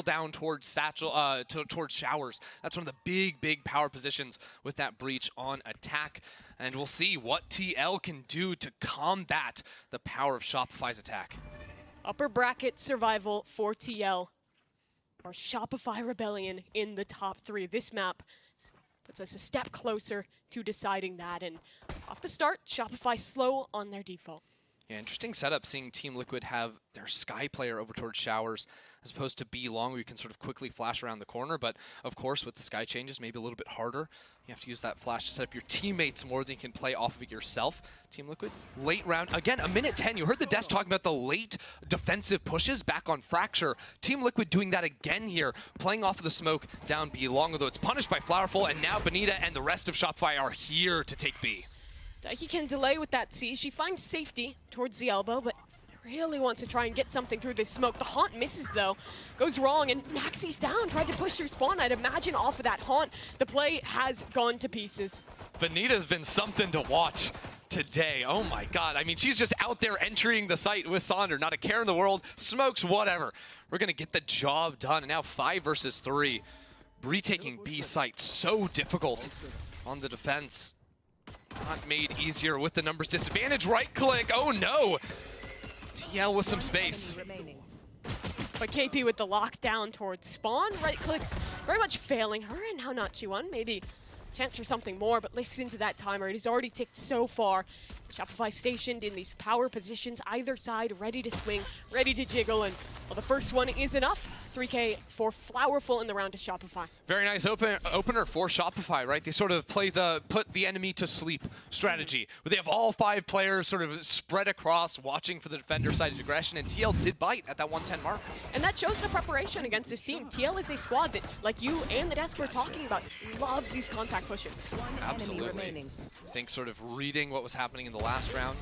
Satchel down towards towards Showers. That's one of the big power positions with that breach on attack. And we'll see what TL can do to combat the power of Shopify's attack. Upper bracket survival for TL, or Shopify Rebellion in the top 3. This map puts us a step closer to deciding that. And off the start, Shopify slow on their default. Yeah, interesting setup seeing Team Liquid have their Sky player over towards Showers as opposed to B long, where you can sort of quickly flash around the corner. But of course, with the Sky changes, maybe a little bit harder. You have to use that flash to set up your teammates more than you can play off of it yourself. Team Liquid, late round. Again, a minute 10. You heard the desk talking about the late defensive pushes back on Fracture. Team Liquid doing that again here, playing off of the smoke down B long, although it's punished by Flowerful, and now Benita and the rest of Shopify are here to take B. Daiki can delay with that C. She finds safety towards the elbow, but really wants to try and get something through this smoke. The haunt misses though, goes wrong, and Naxi's down, tried to push through spawn. I'd imagine off of that haunt, the play has gone to pieces. Benita's been something to watch today. Oh my God. I mean, she's just out there entering the site with Sonder. Not a care in the world. Smokes, whatever. We're going to get the job done. And now 5 versus 3. Retaking B site, so difficult on the defense. Not made easier with the numbers disadvantage. Right click. Oh no. TL with some space. But KP with the lockdown towards spawn. Right clicks very much failing her, and now not G1. Maybe chance for something more, but listen to that timer. It has already ticked so far. Shopify stationed in these power positions, either side, ready to swing, ready to jiggle, and well, the first one is enough. 3K for Flowerful in the round to Shopify. Very nice opener for Shopify, right? They sort of play the put the enemy to sleep strategy, where they have all 5 players sort of spread across, watching for the defender side of aggression, and TL did bite at that 110 mark. And that shows the preparation against this team. TL is a squad that, like you and the desk were talking about, loves these contact pushes. Absolutely. I think sort of reading what was happening in the last round.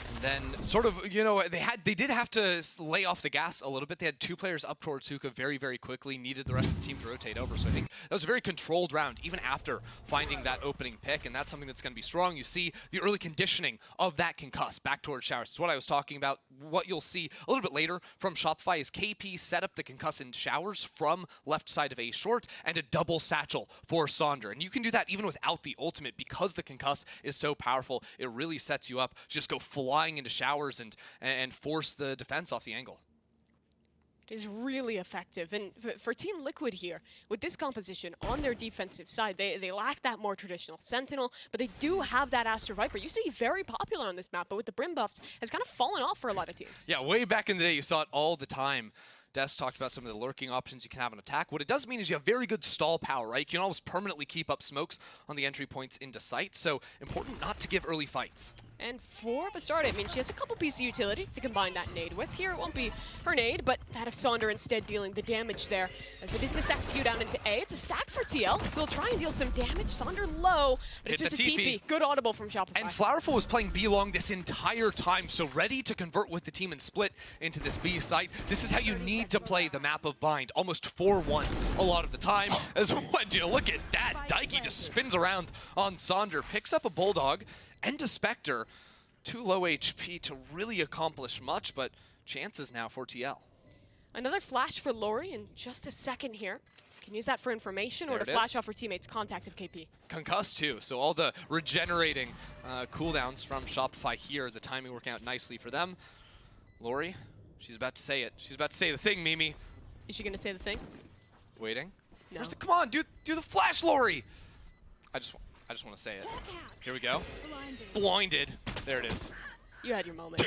And then sort of, you know, they did have to lay off the gas a little bit. They had 2 players up towards Hookah very quickly, needed the rest of the team to rotate over. So I think that was a very controlled round, even after finding that opening pick, and that's something that's going to be strong. You see the early conditioning of that concuss back towards Showers. It's what I was talking about. What you'll see a little bit later from Shopify is KP set up the concuss in Showers from left side of A short and a double satchel for Sonder. And you can do that even without the ultimate, because the concuss is so powerful. It really sets you up to just go flying into Showers and force the defense off the angle. It is really effective. And for Team Liquid here, with this composition on their defensive side, they lack that more traditional Sentinel, but they do have that Astro Viper. Used to be very popular on this map, but with the Brim buffs, has kind of fallen off for a lot of teams. Yeah, way back in the day, you saw it all the time. Des talked about some of the lurking options you can have on attack. What it does mean is you have very good stall power, right? You can almost permanently keep up smokes on the entry points into sight, so important not to give early fights. And for Bastarda, I mean, she has a couple pieces of utility to combine that nade with. Here, it won't be her nade, but that of Sonder instead dealing the damage there. As it is this execute down into A. It's a stack for TL, so they'll try and deal some damage. Sonder low, but it's just a TP. Good audible from Shopify. And Flowerful was playing B long this entire time, so ready to convert with the team and split into this B site. This is how you need to play the map of Bind, almost 4-1 a lot of the time. As what, dude, look at that. Daiki just spins around on Sonder, picks up a Bulldog and a Spectre. Too low HP to really accomplish much, but chances now for TL. Another flash for Lori in just a second here. Can use that for information or to flash off her teammates' contact of KP. Concuss too, so all the regenerating cooldowns from Shopify here, the timing working out nicely for them. Lori, she's about to say it. She's about to say the thing, Mimi. Is she gonna say the thing? Waiting. No. Where's the, come on, do the flash, Lori! I just want to say it. Here we go. Blinded. There it is. You had your moment.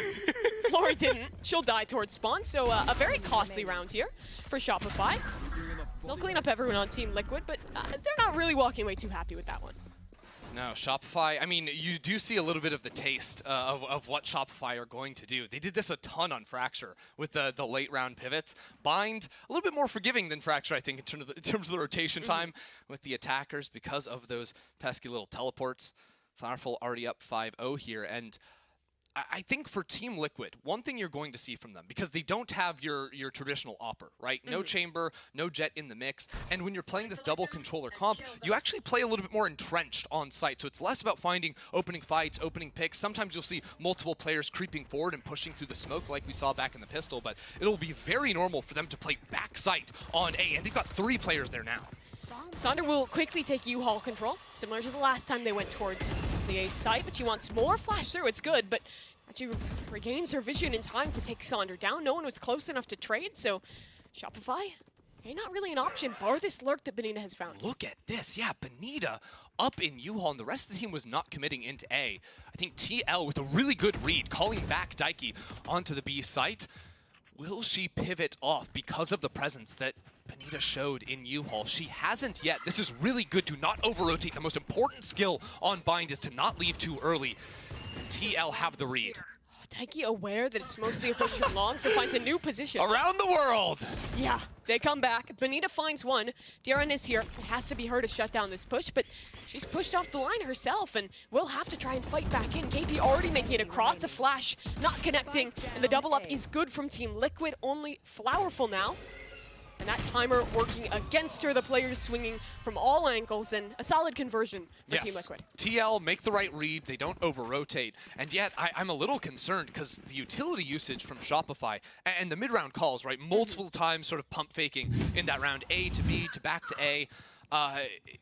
Lori didn't. She'll die towards spawn, so a very costly round here for Shopify. They'll clean up everyone on Team Liquid, but they're not really walking away too happy with that one. No, Shopify, I mean, you do see a little bit of the taste of what Shopify are going to do. They did this a ton on Fracture with the late round pivots. Bind, a little bit more forgiving than Fracture, I think, in terms of the rotation time with the attackers because of those pesky little teleports. Flowerful already up 5-0 here, and I think for Team Liquid, one thing you're going to see from them, because they don't have your traditional Opper, right? No chamber, no jet in the mix. And when you're playing this double controller comp, you actually play a little bit more entrenched on site. So it's less about finding opening fights, opening picks. Sometimes you'll see multiple players creeping forward and pushing through the smoke like we saw back in the pistol, but it'll be very normal for them to play back site on A, and they've got 3 players there now. Sonder will quickly take U-Haul control, similar to the last time they went towards the A site, but she wants more flash through. It's good, but she regains her vision in time to take Sonder down. No one was close enough to trade, so Shopify, not really an option, bar this lurk that Benita has found. Look at this. Yeah, Benita up in U-Haul, and the rest of the team was not committing into A. I think TL with a really good read, calling back Daiki onto the B site. Will she pivot off because of the presence that Benita showed in U-Haul? She hasn't yet. This is really good to not over-rotate. The most important skill on Bind is to not leave too early. TL have the read. Daiki aware that it's mostly a push from long, so finds a new position. Around the world! Yeah, they come back. Benita finds one. DRN is here. It has to be her to shut down this push, but she's pushed off the line herself and will have to try and fight back in. KP already making it across the flash, not connecting, and the double up is good from Team Liquid, only Flowerful now. And that timer working against her, the players swinging from all angles, and a solid conversion for Team Liquid. TL make the right read, they don't over-rotate, and yet I'm a little concerned because the utility usage from Shopify and the mid-round calls, right, multiple times sort of pump faking in that round A to B to back to A.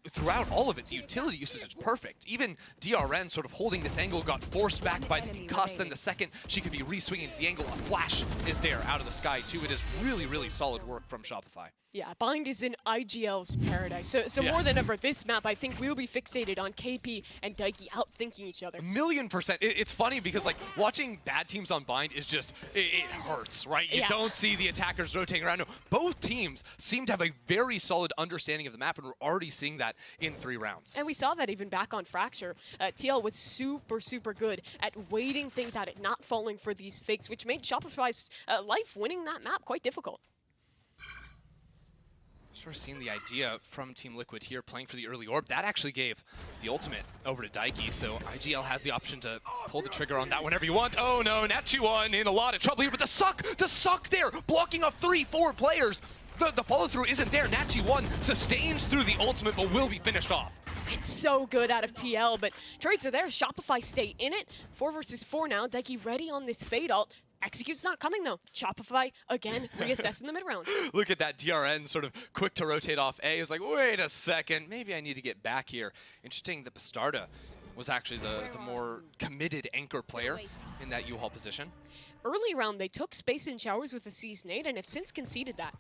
Throughout all of it, the utility usage is perfect. Even DRN sort of holding this angle got forced back by the concuss. Then the second she could be re-swinging to the angle, a flash is there out of the sky too. It is really, really solid work from Shopify. Yeah, Bind is in IGL's paradise. So Yes. more than ever, this map, I think we'll be fixated on KP and Daiki outthinking each other. 1,000,000%. It's funny because, like, watching bad teams on Bind is just, it hurts, right? You don't see the attackers rotating around. No, both teams seem to have a very solid understanding of the map, and we're already seeing that in 3 rounds. And we saw that even back on Fracture. TL was super, super good at waiting things out, at not falling for these fakes, which made Shopify's life winning that map quite difficult. Sort of seeing the idea from Team Liquid here, playing for the early orb. That actually gave the ultimate over to Daiki, so IGL has the option to pull the trigger on that whenever you want. Oh no, Nachi1 in a lot of trouble here, but the suck there, blocking off 3-4 players. The follow-through isn't there. Nachi1 sustains through the ultimate, but will be finished off. It's so good out of TL, but trades are there. Shopify stay in it. 4 versus 4 now. Daiki ready on this fade ult. Execute's not coming though. Shopify, again, reassessing the mid-round. Look at that DRN sort of quick to rotate off A. Is like, wait a second, maybe I need to get back here. Interesting that Bastarda was actually the more committed anchor player in that U-Haul position. Early round, they took space and showers with a Season 8 and have since conceded that.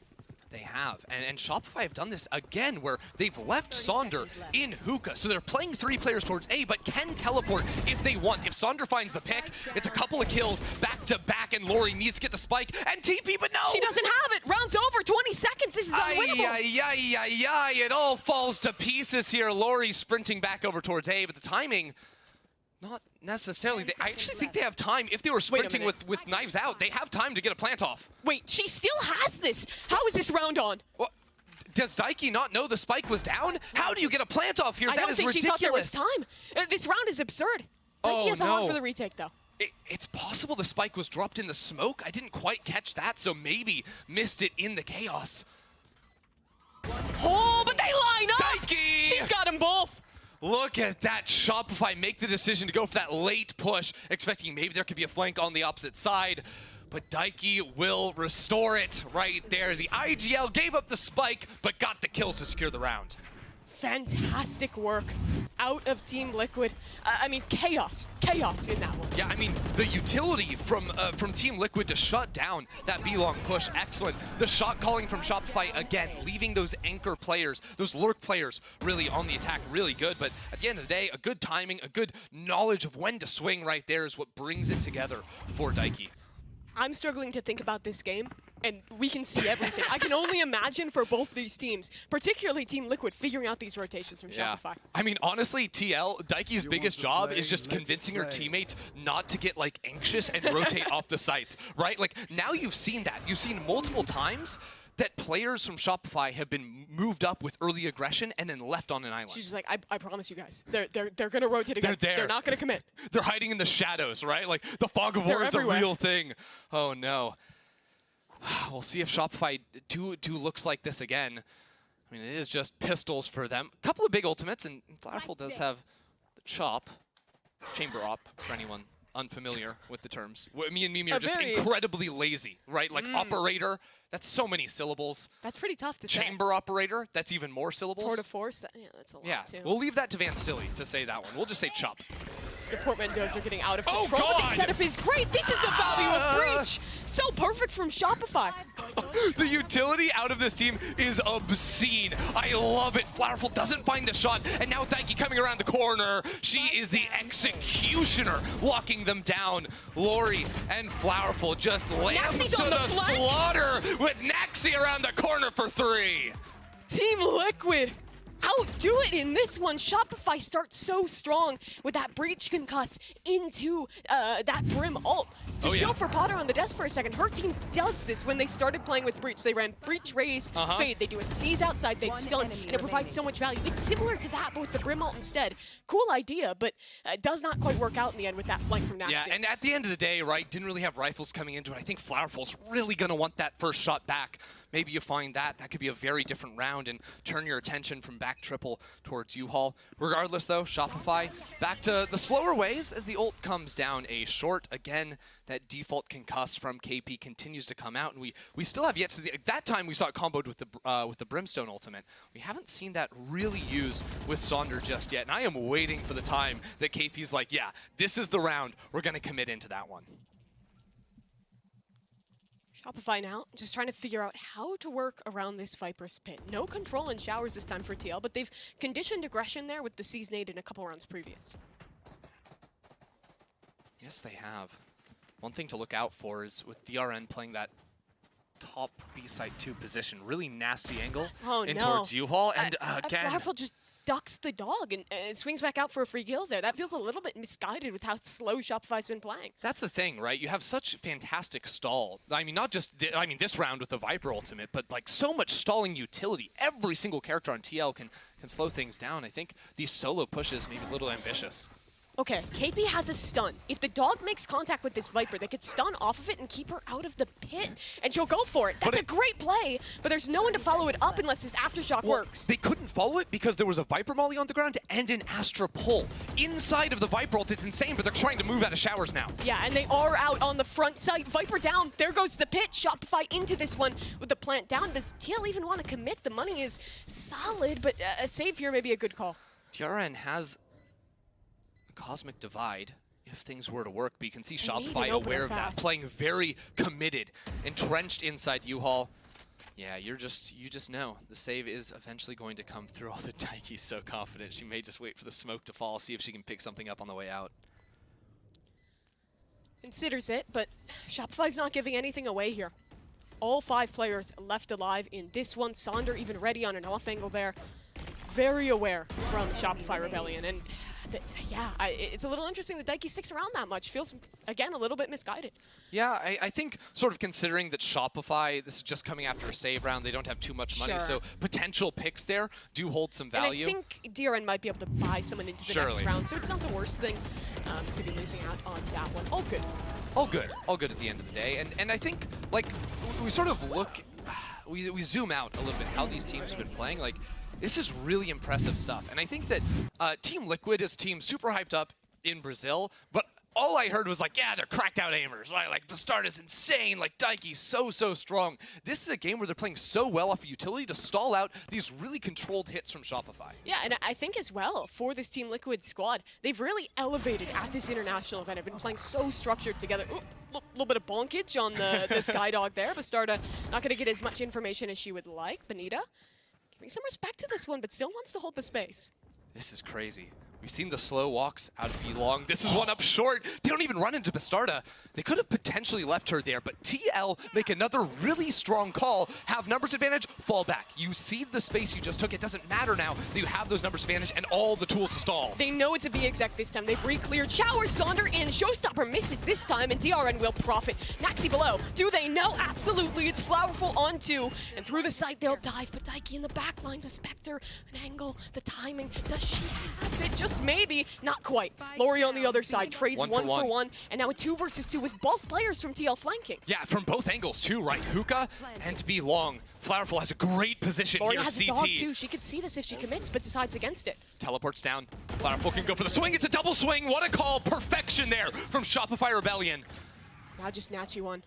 They have, and Shopify have done this again where they've left Sonder in hookah. So they're playing 3 players towards A, but can teleport if they want. If Sonder finds the pick, it's a couple of kills back to back, and Lori needs to get the spike and TP, but no! She doesn't have it! Round's over, 20 seconds, this is unwinnable! It all falls to pieces here. Lori sprinting back over towards A, but the timing, not necessarily. I actually think they have time. If they were sprinting with knives out, they have time to get a plant off. Wait, she still has this! How is this round on? Well, does Daiki not know the spike was down? How do you get a plant off here? That is ridiculous. I don't think she thought there was time. This round is absurd. Daiki has a hog for the retake, though. It's possible the spike was dropped in the smoke. I didn't quite catch that, so maybe missed it in the chaos. Oh, but they line up! Daiki! She's got them both! Look at that. Shopify make the decision to go for that late push, expecting maybe there could be a flank on the opposite side. But Daiki will restore it right there. The IGL gave up the spike, but got the kill to secure the round. Fantastic work out of Team Liquid. I mean, chaos in that one. Yeah, I mean, the utility from Team Liquid to shut down that B-long push, excellent. The shot calling from Shopify, again, leaving those anchor players, those lurk players, really on the attack, really good. But at the end of the day, a good timing, a good knowledge of when to swing right there is what brings it together for Daiki. I'm struggling to think about this game, and we can see everything. I can only imagine for both these teams, particularly Team Liquid, figuring out these rotations from Shopify. I mean, honestly, Daiki's biggest job is just convincing her teammates not to get, like, anxious and rotate off the sites, right? Like, now you've seen that. You've seen multiple times that players from Shopify have been moved up with early aggression and then left on an island. She's just like, I promise you guys, they're gonna rotate again. They're there. They're not gonna commit. They're hiding in the shadows, right? Like the fog of war is a real thing. Oh no. We'll see if Shopify do looks like this again. I mean, it is just pistols for them. A couple of big ultimates, and Flowerful does have the chop, chamber op for anyone unfamiliar with the terms. Me and Mimi are just incredibly lazy, right? Like operator, that's so many syllables. That's pretty tough to say. Chamber operator, that's even more syllables. Tour de force, that's a lot too. We'll leave that to Van Silly to say that one. We'll just say chop. The portmanteaus are getting out of control. Oh God! This setup is great. This is the value of Breach. So perfect from Shopify. The utility out of this team is obscene. I love it. Flowerful doesn't find the shot, and now Daiki coming around the corner. She is the executioner, locking them down. Lori and Flowerful just lands to the slaughter with Naxi around the corner for 3. Team Liquid outdo it in this one. Shopify starts so strong with that Breach concuss into that Brim ult. To show for Potter on the desk for a second, her team does this when they started playing with Breach. They ran Breach, Raze, Fade. They do a seize outside, they stun, and it provides so much value. It's similar to that, but with the Brim ult instead. Cool idea, but does not quite work out in the end with that flank from Naxi. Yeah, and at the end of the day, right, didn't really have rifles coming into it. I think Flowerful's really going to want that first shot back. Maybe you find that could be a very different round and turn your attention from back triple towards U-Haul. Regardless, though, Shopify back to the slower ways as the ult comes down a short. Again, that default concuss from KP continues to come out, and we still have yet to see. That time we saw it comboed with the Brimstone ultimate. We haven't seen that really used with Sonder just yet, and I am waiting for the time that KP's like, yeah, this is the round. We're going to commit into that one. Shopify now just trying to figure out how to work around this Viper's pit. No control in showers this time for TL, but they've conditioned aggression there with the Seize nade in a couple rounds previous. Yes, they have. One thing to look out for is with DRN playing that top B-side 2 position, really nasty angle towards U-Haul, and again... Flowerful just ducks the dog and swings back out for a free kill there. That feels a little bit misguided with how slow Shopify's been playing. That's the thing, right? You have such fantastic stall. I mean, not just, this round with the Viper ultimate, but like so much stalling utility. Every single character on TL can slow things down. I think these solo pushes may be a little ambitious. Okay, KP has a stun. If the dog makes contact with this Viper, they could stun off of it and keep her out of the pit, and she'll go for it. That's a great play, but there's no one to follow it up unless this Aftershock works. They couldn't follow it because there was a Viper molly on the ground and an Astra pull. Inside of the Viper ult, it's insane, but they're trying to move out of showers now. Yeah, and they are out on the front side. Viper down, there goes the pit. Shopify into this one with the plant down. Does TL even want to commit? The money is solid, but a save here may be a good call. DRN has Cosmic Divide if things were to work, but you can see Shopify aware of that, playing very committed, entrenched inside U-Haul. Yeah, you just know the save is eventually going to come through. Although Daiki's so confident, she may just wait for the smoke to fall, see if she can pick something up on the way out. Considers it, but Shopify's not giving anything away here. All 5 players left alive in this one. Sonder even ready on an off angle there. Very aware from Shopify Rebellion, and it's a little interesting that Daiki sticks around that much. Feels, again, a little bit misguided. Yeah, I think sort of considering that Shopify, this is just coming after a save round, they don't have too much money, so potential picks there do hold some value. And I think DRN might be able to buy someone into the next round, so it's not the worst thing to be losing out on that one. All good. All good. All good at the end of the day. And I think, like, we sort of look, we zoom out a little bit how these teams have been playing. Like, this is really impressive stuff. And I think that Team Liquid is a team super hyped up in Brazil, but all I heard was like, yeah, they're cracked out aimers. Right? Like, Bastard is insane. Like, Daiki's so strong. This is a game where they're playing so well off of utility to stall out these really controlled hits from Shopify. Yeah, and I think as well, for this Team Liquid squad, they've really elevated at this international event. Have been playing so structured together. A little bit of bonkage on the Skydog there. Bastarda not going to get as much information as she would like. Benita giving some respect to this one, but still wants to hold the space. This is crazy. We've seen the slow walks out of B-Long. This is one up short. They don't even run into Bastarda. They could have potentially left her there, but TL make another really strong call. Have numbers advantage, fall back. You see the space you just took. It doesn't matter now that you have those numbers advantage and all the tools to stall. They know it's a B exec this time. They've re-cleared. Shower, Sonder in. Showstopper misses this time, and DRN will profit. Naxi below. Do they know? Absolutely. It's Flowerful on 2. And through the site, they'll dive. But Daiki in the back lines, a Spectre, an angle, the timing. Does she have it? Just maybe. Not quite. Lori on the other side trades one for one. And now a 2 versus 2 with both players from TL flanking. Yeah, from both angles too, right? Hookah and B-Long. Flowerful has a great position Lori here, has CT. a dog too. She could see this if she commits, but decides against it. Teleports down. Flowerful can go for the swing. It's a double swing. What a call. Perfection there from Shopify Rebellion. Now just Natchy one.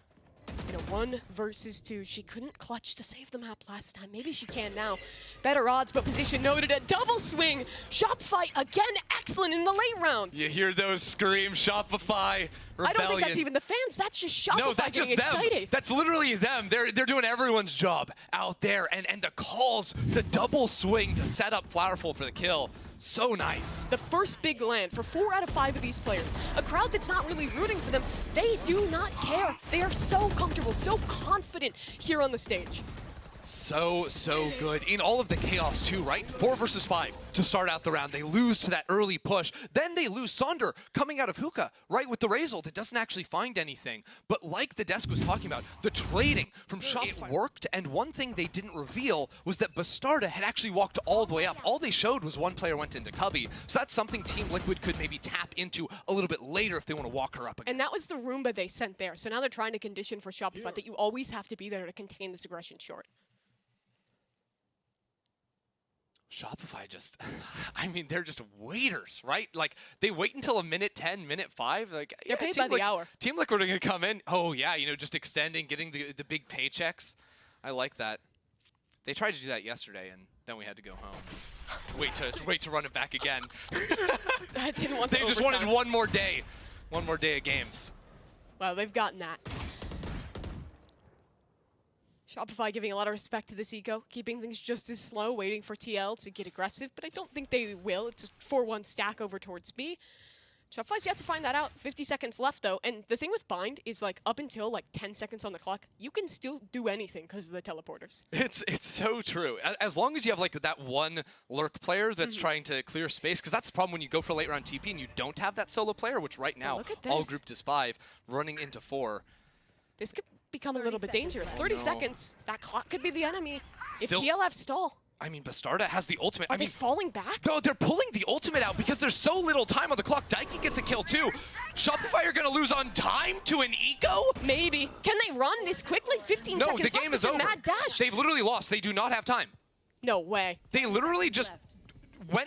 In a 1 versus 2. She couldn't clutch to save the map last time. Maybe she can now. Better odds, but position noted. A double swing. Shopify again excellent in the late rounds. You hear those screams, Shopify Rebellion. I don't think that's even the fans. That's just Shopify no, that's getting just them. excited. That's literally them. They're doing everyone's job out there. And the calls, the double swing to set up Flowerful for the kill. So nice. The first big land for 4 out of 5 of these players. A crowd that's not really rooting for them. They do not care. They are so comfortable, so confident here on the stage. So good. In all of the chaos too, right? 4 versus 5 to start out the round. They lose to that early push. Then they lose Sonder coming out of Hookah, right, with the Razor that doesn't actually find anything. But like the desk was talking about, the trading from Shop, it worked. And one thing they didn't reveal was that Bastarda had actually walked all the way up. All they showed was one player went into Cubby. So that's something Team Liquid could maybe tap into a little bit later if they want to walk her up again. And that was the Roomba they sent there. So now they're trying to condition for Shopify that you always have to be there to contain this aggression short. Shopify just, I mean, they're just waiters, right? Like, they wait until a minute 10, minute 5. Like, they're paid by the hour. Team Liquid are going to come in. Oh, yeah, you know, just extending, getting the big paychecks. I like that. They tried to do that yesterday, and then we had to go home. Wait to run it back again. I didn't want They just wanted one more day of games. Well, they've gotten that. Shopify giving a lot of respect to this eco, keeping things just as slow, waiting for TL to get aggressive, but I don't think they will. It's a 4-1 stack over towards B. Shopify's yet to find that out. 50 seconds left, though, and the thing with Bind is, like, up until, like, 10 seconds on the clock, you can still do anything because of the teleporters. It's so true. As long as you have, like, that one lurk player that's trying to clear space, because that's the problem when you go for late round TP and you don't have that solo player, which right now, all grouped is 5, running into 4. This could become a little bit dangerous. 30 seconds. That clock could be the enemy. If TL have stall. I mean, Bastarda has the ultimate. Are they falling back? No, they're pulling the ultimate out because there's so little time on the clock. Daiki gets a kill too. Shopify are going to lose on time to an eco? Maybe. Can they run this quickly? 15 seconds No, the game is over. Mad dash. They've literally lost. They do not have time. No way. They literally just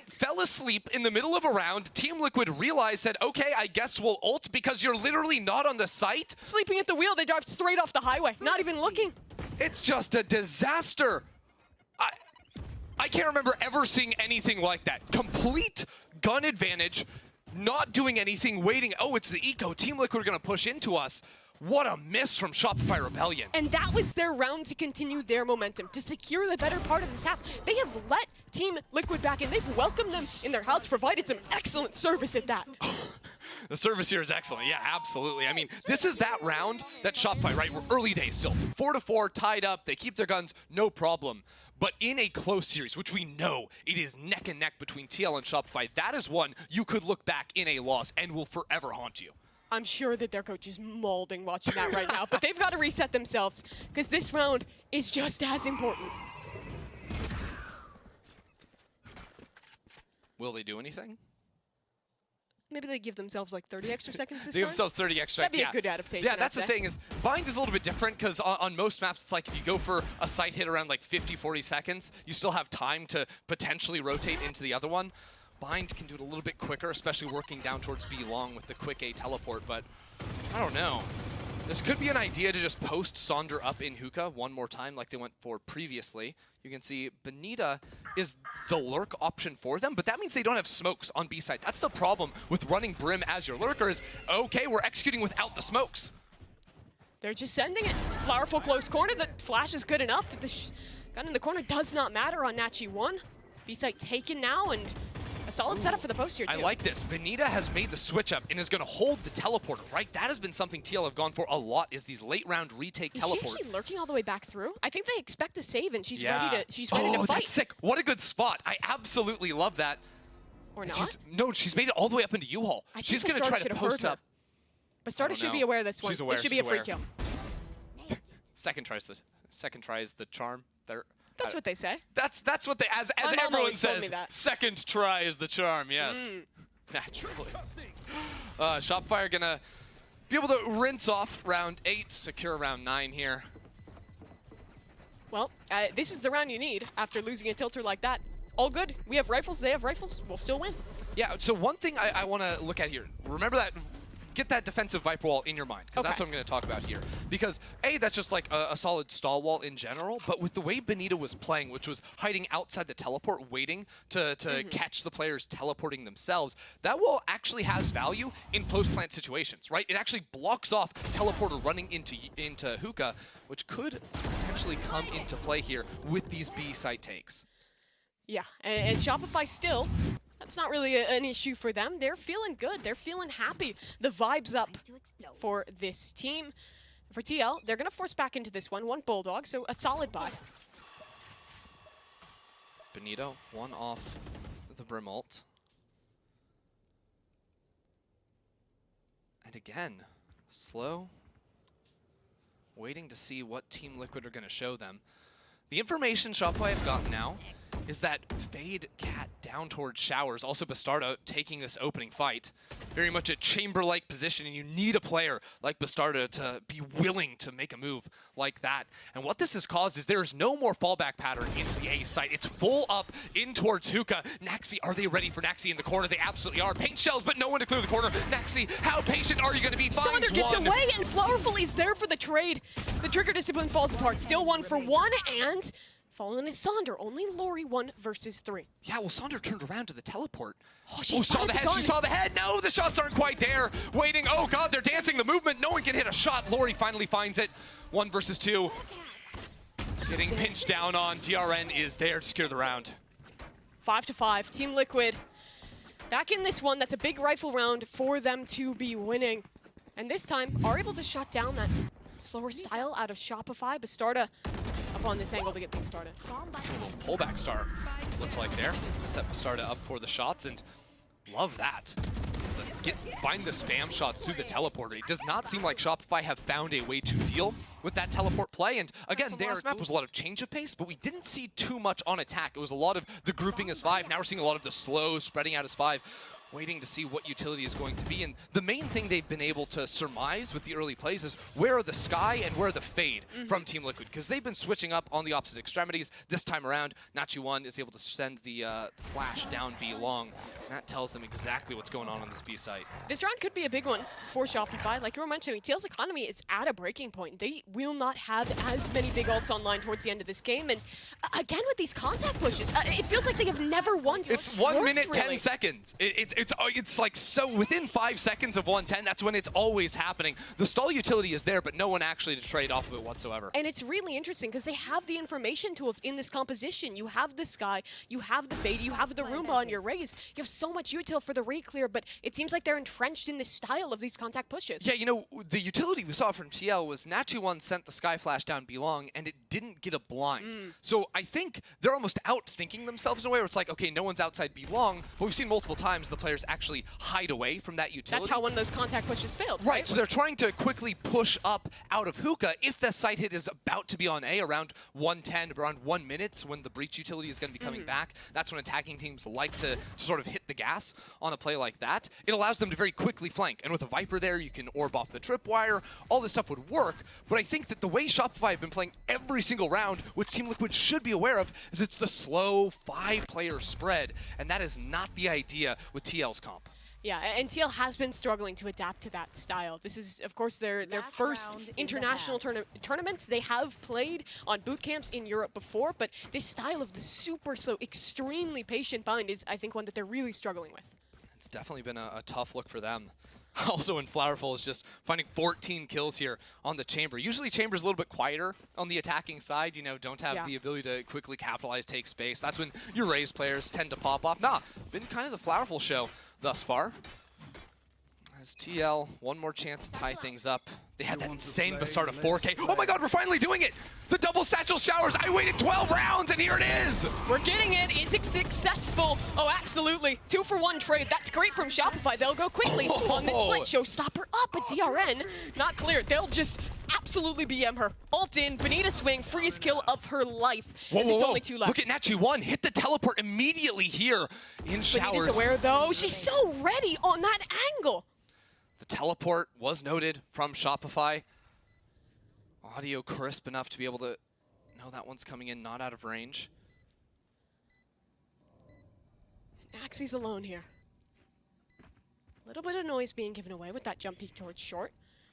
fell asleep in the middle of a round. Team Liquid realized, said, okay, I guess we'll ult because you're literally not on the site. Sleeping at the wheel, they drive straight off the highway, not even looking. It's just a disaster. I can't remember ever seeing anything like that. Complete gun advantage, not doing anything, waiting. Oh, it's the eco. Team Liquid are going to push into us. What a miss from Shopify Rebellion. And that was their round to continue their momentum, to secure the better part of this half. They have let Team Liquid back in. They've welcomed them in their house, provided some excellent service at that. The service here is excellent. Yeah, absolutely. I mean, this is that round that Shopify, right? We're early days still. 4-4, tied up. They keep their guns, no problem. But in a close series, which we know it is neck and neck between TL and Shopify, that is one you could look back in a loss and will forever haunt you. I'm sure that their coach is molding watching that right now, but they've got to reset themselves because this round is just as important. Will they do anything? Maybe they give themselves like 30 extra seconds this They give time? themselves 30 extra That'd seconds. be a good adaptation. Yeah, that's the thing is, Bind is a little bit different because on most maps, it's like if you go for a site hit around like 50, 40 seconds, you still have time to potentially rotate into the other one. Bind can do it a little bit quicker, especially working down towards B long with the quick A teleport, but I don't know. This could be an idea to just post Sonder up in Hookah one more time like they went for previously. You can see Benita is the lurk option for them, but that means they don't have smokes on B side. That's the problem with running Brim as your lurker is, okay, we're executing without the smokes. They're just sending it. Flowerful close corner. The flash is good enough that the gun in the corner does not matter on Natchy 1. B site taken now, and A solid setup for the post here, too. I like this. Benita has made the switch up and is going to hold the teleporter, right? That has been something TL have gone for a lot, is these late round retake teleports. Is she actually lurking all the way back through? I think they expect a save and she's ready to fight. That's sick. What a good spot. I absolutely love that. Or not? She's made it all the way up into U-Haul. She's going to try to post up. Bastarda should be aware of this one. She's aware. This should be a free kill. Second try is the charm. That's what they say. That's what they, as everyone says, second try is the charm, yes. Naturally. Shopify are gonna be able to rinse off round 8, secure round 9 here. Well, this is the round you need after losing a tilter like that. All good. We have rifles, they have rifles, we'll still win. Yeah, so one thing I want to look at here, remember that, get that defensive Viper wall in your mind, because that's what I'm going to talk about here. Because, A, that's just like a solid stall wall in general, but with the way Benita was playing, which was hiding outside the teleport, waiting to catch the players teleporting themselves, that wall actually has value in post-plant situations, right? It actually blocks off teleporter running into Hookah, which could potentially come into play here with these B site takes. Yeah, and Shopify still, that's not really an issue for them. They're feeling good. They're feeling happy. The vibe's up for this team. For TL, they're going to force back into this one Bulldog, so a solid buy. Benito, one off the Brim ult. And again, slow, waiting to see what Team Liquid are going to show them. The information Shopify have gotten now is that Fade Cat down towards Showers, also Bastarda taking this opening fight. Very much a chamber-like position, and you need a player like Bastarda to be willing to make a move like that. And what this has caused is there is no more fallback pattern into the A site. It's full up in towards Hookah. Naxi, are they ready for Naxi in the corner? They absolutely are. Paint shells, but no one to clear the corner. Naxi, how patient are you going to be? Sander gets away, and Flowerfully's there for the trade. The trigger discipline falls apart. Still 1-for-1, and Fallen is Sander. Only Lori 1 versus 3. Yeah, well, Sander turned around to the teleport. Oh, she saw the head. She saw the head. No, the shots aren't quite there. Waiting. Oh, God, they're dancing the movement. No one can hit a shot. Lori finally finds it. 1 versus 2. Getting pinched down on. DRN is there to secure the round. 5-5. Team Liquid back in this one. That's a big rifle round for them to be winning. And this time, are able to shut down that slower style out of Shopify. Bastarda up on this angle to get things started. A little pullback start, looks like there, to set Bastarda up for the shots, and love that. Find the spam shot through the teleporter. It does not seem like Shopify have found a way to deal with that teleport play, and again, the last map was a lot of change of pace, but we didn't see too much on attack. It was a lot of the grouping as 5. Now we're seeing a lot of the slow spreading out as 5. Waiting to see what utility is going to be. And the main thing they've been able to surmise with the early plays is where are the Sky and where are the Fade from Team Liquid, because they've been switching up on the opposite extremities. This time around, Nachi1 is able to send the flash down B long. And that tells them exactly what's going on this B site. This round could be a big one for Shopify. Like you were mentioning, TL's economy is at a breaking point. They will not have as many big ults online towards the end of this game. And again, with these contact pushes, it feels like they have never once It's 1 minute, 10 seconds. It's like so within 5 seconds of 110, that's when it's always happening. The stall utility is there, but no one actually to trade off of it whatsoever. And it's really interesting because they have the information tools in this composition. You have the Sky, you have the Fade, you have the Roomba on your Raze. You have so much util for the re-clear, but it seems like they're entrenched in this style of these contact pushes. Yeah, you know, the utility we saw from TL was Nachi1 sent the Sky Flash down B long, and it didn't get a blind. So I think they're almost out-thinking themselves in a way where it's like, okay, no one's outside B long, but we've seen multiple times the players actually hide away from that utility. That's how one of those contact pushes failed. Right, so they're trying to quickly push up out of Hookah if the site hit is about to be on A around 110, around 1 minute when the breach utility is going to be coming back. That's when attacking teams like to sort of hit the gas on a play like that. It allows them to very quickly flank, and with a Viper there, you can orb off the tripwire. All this stuff would work, but I think that the way Shopify have been playing every single round, which Team Liquid should be aware of, is it's the slow 5-player spread, and that is not the idea with TL's comp. Yeah, and TL has been struggling to adapt to that style. This is, of course, their first international tournament. They have played on boot camps in Europe before, but this style of the super slow, extremely patient bind is, I think, one that they're really struggling with. It's definitely been a tough look for them. Also, when Flowerful is just finding 14 kills here on the Chamber. Usually Chamber's a little bit quieter on the attacking side, you know, don't have the ability to quickly capitalize, take space. That's when your Raze players tend to pop off. Nah, been kind of the Flowerful show thus far. As TL, one more chance to tie things up. They had that insane start of 4K. Oh my god, we're finally doing it! The double satchel showers! I waited 12 rounds and here it is! We're getting it. Is it successful? Oh, absolutely. 2-for-1 trade. That's great from Shopify. They'll go quickly on this split. Showstopper up, but DRN not clear. They'll just absolutely BM her. Ult in, Benita swing, freeze kill of her life. It's only 2 left. Look at Nachi1, hit the teleport immediately here in showers. Benita's aware though. She's so ready on that angle. The teleport was noted from Shopify. Audio crisp enough to be able to know that one's coming in, not out of range. Naxi's alone here. A little bit of noise being given away with that jump peek towards short.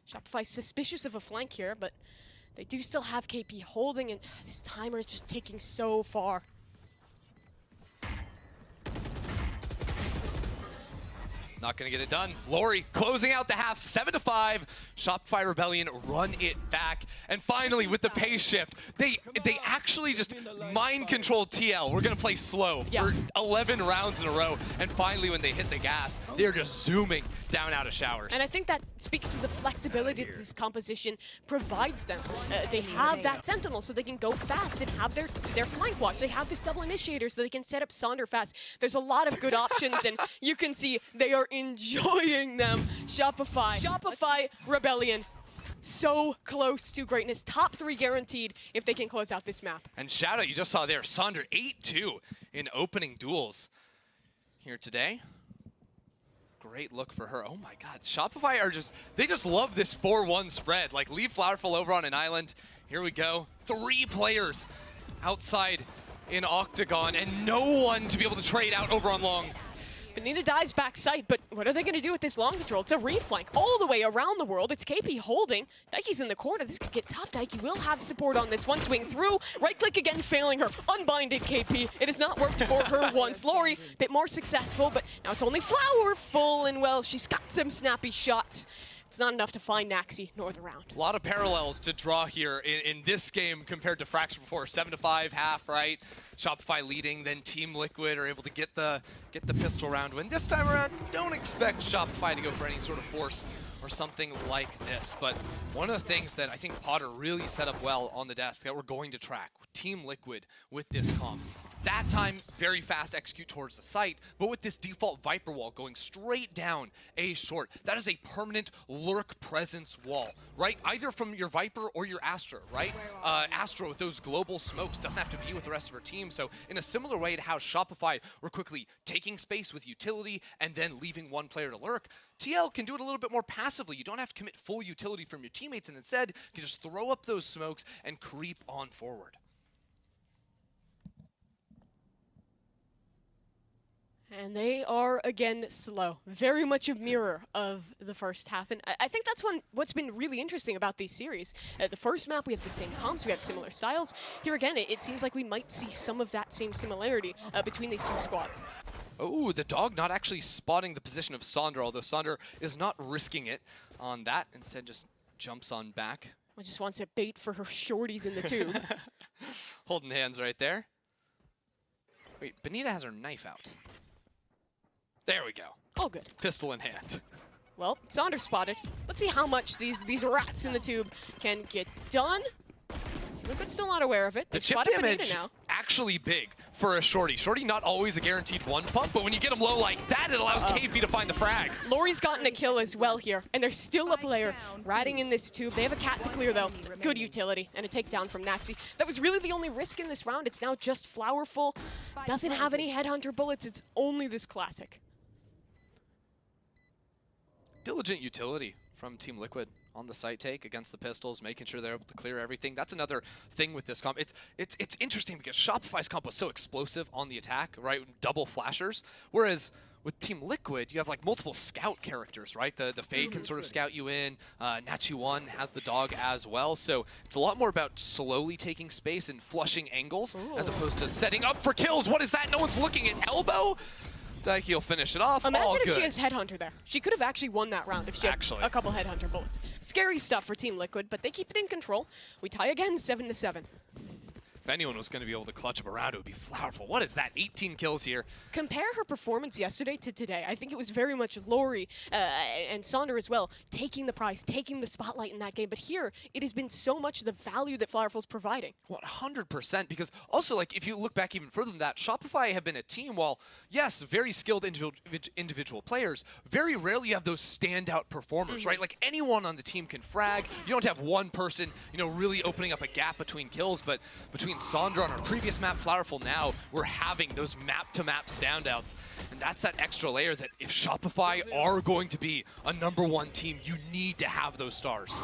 Shopify's suspicious of a flank here, but they do still have KP holding, and this timer is just taking so far. Not gonna get it done. Lori closing out the half, 7-5. Shopify Rebellion run it back. And finally, with the pace shift, they actually just mind controlled TL. We're gonna play slow for 11 rounds in a row. And finally, when they hit the gas, they're just zooming down out of showers. And I think that speaks to the flexibility that this composition provides them. They have that Sentinel so they can go fast and have their flank watch. They have this double initiator so they can set up Sonder fast. There's a lot of good options, and you can see they are enjoying them. Shopify Rebellion. So close to greatness. Top 3 guaranteed if they can close out this map. And shout out, you just saw there, Sonder 8-2 in opening duels here today. Great look for her. Oh my god, Shopify they just love this 4-1 spread. Like, leave Flowerful over on an island. Here we go. 3 players outside in Octagon and no one to be able to trade out over on long. Benita dives back sight, but what are they going to do with this long control? It's a reflank all the way around the world. It's KP holding. Daiki's in the corner. This could get tough. Daiki will have support on this one. Swing through. Right click again, failing her. Unbinded KP. It has not worked for her once. Lori, a bit more successful, but now it's only Flowerful, and well, she's got some snappy shots. It's not enough to find Naxi nor the round. A lot of parallels to draw here in this game compared to Fracture before. 7-5 half, right? Shopify leading, then Team Liquid are able to get the pistol round win. This time around, don't expect Shopify to go for any sort of force or something like this. But one of the things that I think Potter really set up well on the desk that we're going to track, Team Liquid with this comp. That time, very fast execute towards the site, but with this default Viper wall going straight down A short, that is a permanent lurk presence wall, right? Either from your Viper or your Astra, right? Astra with those global smokes doesn't have to be with the rest of her team, so in a similar way to how Shopify were quickly taking space with utility and then leaving one player to lurk, TL can do it a little bit more passively. You don't have to commit full utility from your teammates, and instead, you can just throw up those smokes and creep on forward. And they are, again, slow. Very much a mirror of the first half. And I think that's what's been really interesting about these series. The first map, we have the same comps, we have similar styles. Here again, it seems like we might see some of that same similarity between these two squads. Oh, the dog not actually spotting the position of Sonder, although Sonder is not risking it on that. Instead, just jumps on back. Well, just wants a bait for her shorties in the tube. Holding hands right there. Wait, Benita has her knife out. There we go. All good. Pistol in hand. Well, Sonder spotted. Let's see how much these rats in the tube can get done. But still not aware of it. The chip damage actually big for a shorty. Shorty not always a guaranteed one pump, but when you get them low like that, it allows KP to find the frag. Lori's gotten a kill as well here, and there's still a player ratting in this tube. They have a cat to clear though. Good utility and a takedown from Naxi. That was really the only risk in this round. It's now just Flowerful. Doesn't have any headhunter bullets. It's only this classic. Diligent utility from Team Liquid on the site take against the pistols, making sure they're able to clear everything. That's another thing with this comp. It's interesting because Shopify's comp was so explosive on the attack, right? Double flashers. Whereas with Team Liquid, you have like multiple scout characters, right? The Fade can sort of scout you in. Nachi1 has the dog as well. So it's a lot more about slowly taking space and flushing angles as opposed to setting up for kills. What is that? No one's looking at elbow. Daiki will finish it off. Imagine all if good. she has Headhunter there. She could have actually won that round if she had a couple Headhunter bullets. Scary stuff for Team Liquid, but they keep it in control. We tie again, 7-7. If anyone was going to be able to clutch up a round, it would be Flowerful. What is that? 18 kills here. Compare her performance yesterday to today. I think it was very much Lori and Sonder as well, taking the prize, taking the spotlight in that game. But here, it has been so much the value that Flowerful's providing. 100%, because also, like, if you look back even further than that, Shopify have been a team, while, yes, very skilled individual players, very rarely you have those standout performers, right? Like, anyone on the team can frag. You don't have one person, you know, really opening up a gap between kills, but between Sandra on our previous map, Flowerful now, we're having those map-to-map standouts. And that's that extra layer that if Shopify are going to be a #1 team, you need to have those stars.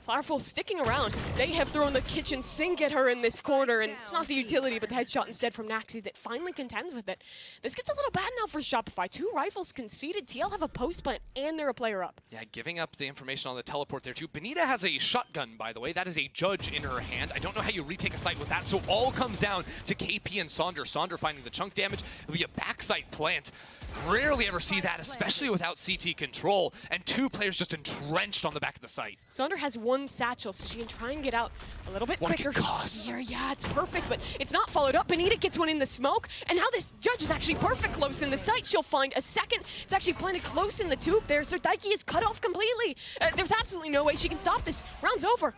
Flowerful sticking around. They have thrown the kitchen sink at her in this quarter, and it's not the utility, but the headshot instead from Naxi that finally contends with it. This gets a little bad now for Shopify. 2 rifles conceded. TL have a post plant, and they're a player up. Yeah, giving up the information on the teleport there too. Benita has a shotgun, by the way. That is a judge in her hand. I don't know how you retake a site with that, so all comes down to KP and Sonder. Sonder finding the chunk damage. It'll be a backside plant. Rarely ever see that, especially without CT control, and 2 players just entrenched on the back of the site. Sonder has 1 satchel, so she can try and get out a little bit quicker. Here, yeah, it's perfect, but it's not followed up. Benita gets one in the smoke, and now this judge is actually perfect close in the site. She'll find a second. It's actually planted close in the tube there, so Daiki is cut off completely. There's absolutely no way she can stop this. Round's over.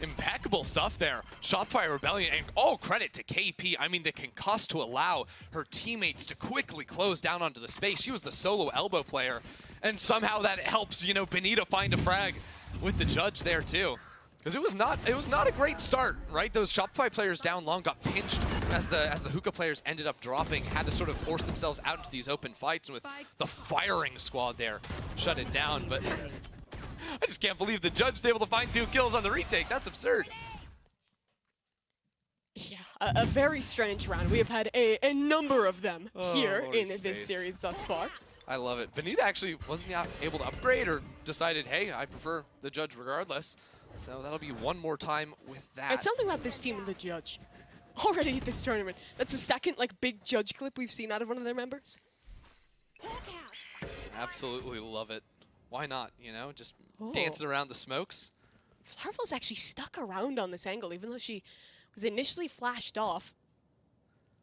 Impeccable stuff there. Shopify Rebellion, and all credit to KP. I mean, the concuss to allow her teammates to quickly close down onto the space. She was the solo elbow player, and somehow that helps, you know, Benita find a frag with the judge there too. Because it was not a great start, right? Those Shopify players down long got pinched as the hookah players ended up dropping, had to sort of force themselves out into these open fights, and with the firing squad there, shut it down. But I just can't believe the judge was able to find 2 kills on the retake. That's absurd. Yeah, a very strange round. We have had a number of them here in this series thus far. I love it. Benita actually wasn't able to upgrade or decided, hey, I prefer the judge regardless. So that'll be one more time with that. It's something about this team and the judge. Already at this tournament. That's the second like big judge clip we've seen out of one of their members. Absolutely love it. Why not, you know, just dancing around the smokes. Flowerful's actually stuck around on this angle, even though she was initially flashed off.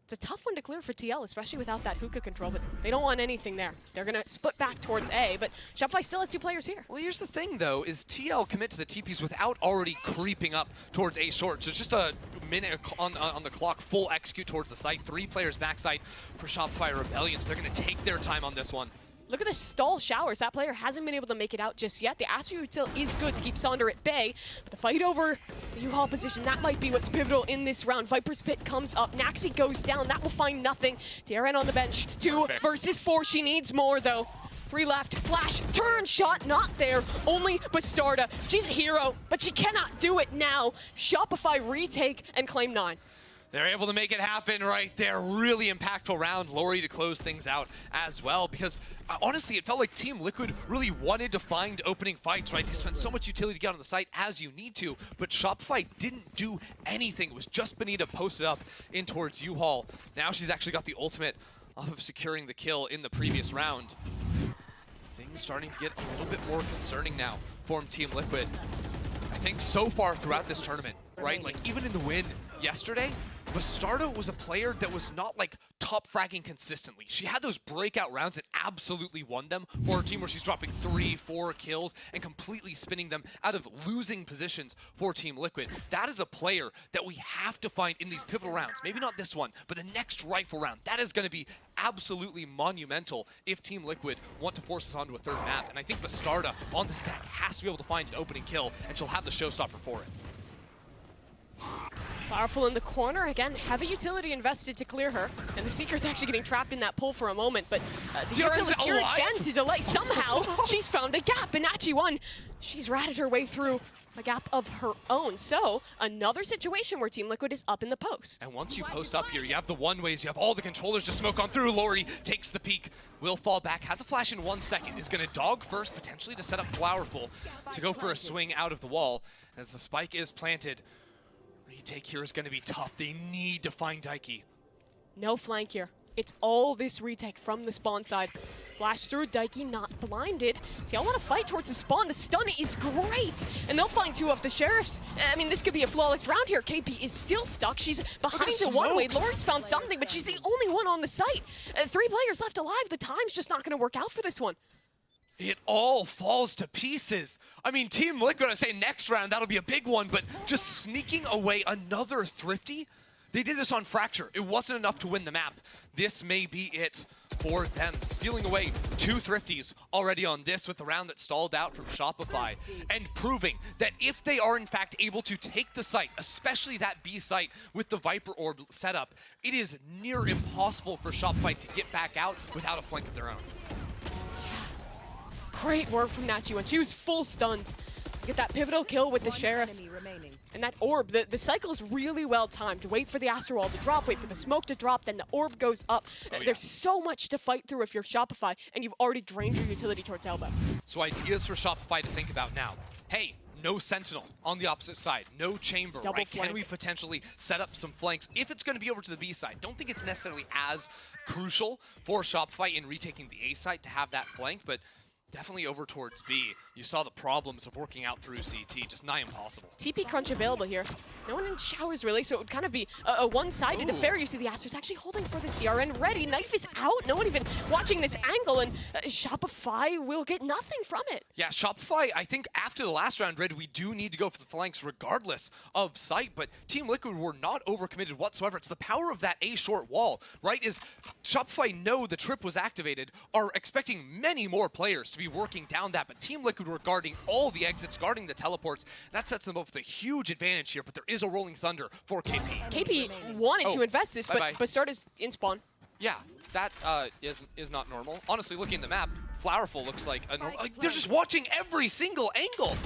It's a tough one to clear for TL, especially without that hookah control, but they don't want anything there. They're going to split back towards A, but Shopify still has 2 players here. Well, here's the thing, though, is TL commit to the TPs without already creeping up towards A short. So it's just a minute on the clock, full execute towards the site. 3 players backside for Shopify Rebellion, so they're going to take their time on this one. Look at the stall showers. That player hasn't been able to make it out just yet. The Astro Util is good to keep Sonder at bay, but the fight over the U-Haul position, that might be what's pivotal in this round. Viper's Pit comes up. Naxi goes down. That will find nothing. Darren on the bench. 2 versus 4. She needs more, though. 3 left. Flash. Turn shot. Not there. Only Bastarda. She's a hero, but she cannot do it now. Shopify retake and claim 9. They're able to make it happen right there. Really impactful round. Lori to close things out as well, because honestly, it felt like Team Liquid really wanted to find opening fights, right? They spent so much utility to get on the site as you need to, but Shopify didn't do anything. It was just Benita posted up in towards U-Haul. Now she's actually got the ultimate off of securing the kill in the previous round. Things starting to get a little bit more concerning now for Team Liquid. I think so far throughout this tournament, right? Like even in the win yesterday, Bastardo was a player that was not like top fragging consistently. She had those breakout rounds that absolutely won them for a team where she's dropping 3, 4 kills and completely spinning them out of losing positions for Team Liquid. That is a player that we have to find in these pivotal rounds. Maybe not this one, but the next rifle round. That is going to be absolutely monumental if Team Liquid want to force us onto a 3rd map. And I think Bastarda on the stack has to be able to find an opening kill, and she'll have the showstopper for it. Powerful in the corner. Again, heavy utility invested to clear her. And the Seeker's actually getting trapped in that pull for a moment, but the utility is here again to delay. Somehow, she's found a gap. And Nachi won. She's ratted her way through a gap of her own. So, another situation where Team Liquid is up in the post. And once you post up here, you have the one-ways, you have all the controllers just smoke on through. Lori takes the peek, will fall back, has a flash in 1 second, is going to dog first, potentially to set up Flowerful to go for a swing out of the wall. As the spike is planted, retake here is going to be tough. They need to find Daiki. No flank here. It's all this retake from the spawn side. Flash through, Daiki not blinded. TL want to fight towards the spawn. The stun is great, and they'll find 2 off the Sheriffs. I mean, this could be a flawless round here. KP is still stuck. She's behind the one-way. Lauren's found something, but she's the only one on the site. 3 players left alive. The time's just not going to work out for this one. It all falls to pieces. I mean, Team Liquid, I say next round, that'll be a big one, but just sneaking away another Thrifty? They did this on Fracture. It wasn't enough to win the map. This may be it for them. Stealing away 2 Thrifties already on this with the round that stalled out from Shopify, and proving that if they are in fact able to take the site, especially that B site with the Viper Orb setup, it is near impossible for Shopify to get back out without a flank of their own. Great work from Nachi1. She was full stunned. Get that pivotal kill with the Sheriff. And that orb, the cycle is really well timed. Wait for the Astro Wall to drop, wait for the smoke to drop, then the orb goes up. There's so much to fight through if you're Shopify, and you've already drained your utility towards Elbow. So ideas for Shopify to think about now. Hey, no Sentinel on the opposite side, no Chamber, right? Can we potentially set up some flanks if it's going to be over to the B side? Don't think it's necessarily as crucial for Shopify in retaking the A side to have that flank, but definitely over towards B. You saw the problems of working out through CT, just nigh impossible. TP crunch available here. No one in showers really, so it would kind of be a one-sided affair. You see the Astra's actually holding for this DRN ready. Knife is out, no one even watching this angle, and Shopify will get nothing from it. Yeah, Shopify, I think after the last round, Red, we do need to go for the flanks regardless of site, but Team Liquid were not overcommitted whatsoever. It's the power of that A short wall, right? Is Shopify know the trip was activated, are expecting many more players to be working down that, but Team Liquid were guarding all the exits, guarding the teleports. That sets them up with a huge advantage here, but there is a Rolling Thunder for KP. KP wanted to invest this, but Bastard is in spawn. Yeah, that is not normal. Honestly, looking at the map, Flowerful looks like a normal... they're just watching every single angle.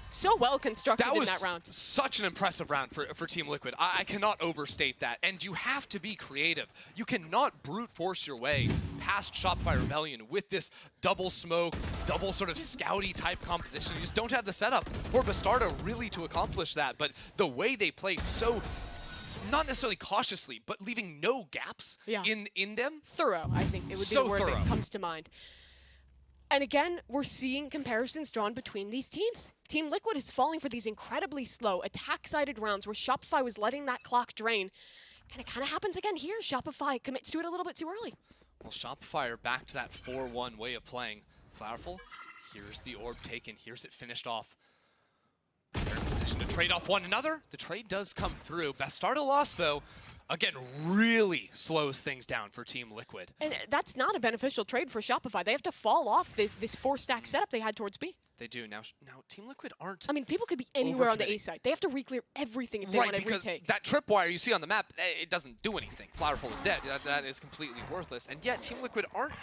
So well constructed in that round. Such an impressive round for Team Liquid. I cannot overstate that. And you have to be creative. You cannot brute force your way past Shopify Rebellion with this double smoke, double sort of scouty type composition. You just don't have the setup for Bastardo really to accomplish that. But the way they play so, not necessarily cautiously, but leaving no gaps in them. Thorough, I think it would be the word that comes to mind. And again, we're seeing comparisons drawn between these teams. Team Liquid is falling for these incredibly slow, attack-sided rounds where Shopify was letting that clock drain. And it kind of happens again here. Shopify commits to it a little bit too early. Well, Shopify are back to that 4-1 way of playing. Flowerful, here's the orb taken. Here's it finished off. They're in position to trade off one another. The trade does come through. Bastardo lost, though. Again, really slows things down for Team Liquid. And that's not a beneficial trade for Shopify. They have to fall off this 4-stack setup they had towards B. They do. Now Team Liquid aren't. I mean, people could be anywhere on the A side. They have to re-clear everything if they want to retake. That tripwire you see on the map, it doesn't do anything. Flowerful is dead. That is completely worthless. And yet, Team Liquid aren't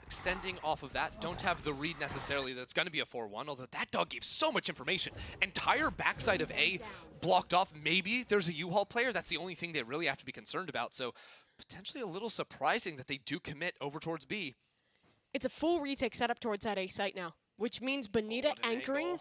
extending off of that, don't have the read necessarily that's going to be a 4-1, although that dog gave so much information. Entire backside of A blocked off. Maybe there's a U-Haul player. That's the only thing they really have to be concerned about. So potentially a little surprising that they do commit over towards B. It's a full retake setup towards that A site now, which means Bonita anchoring.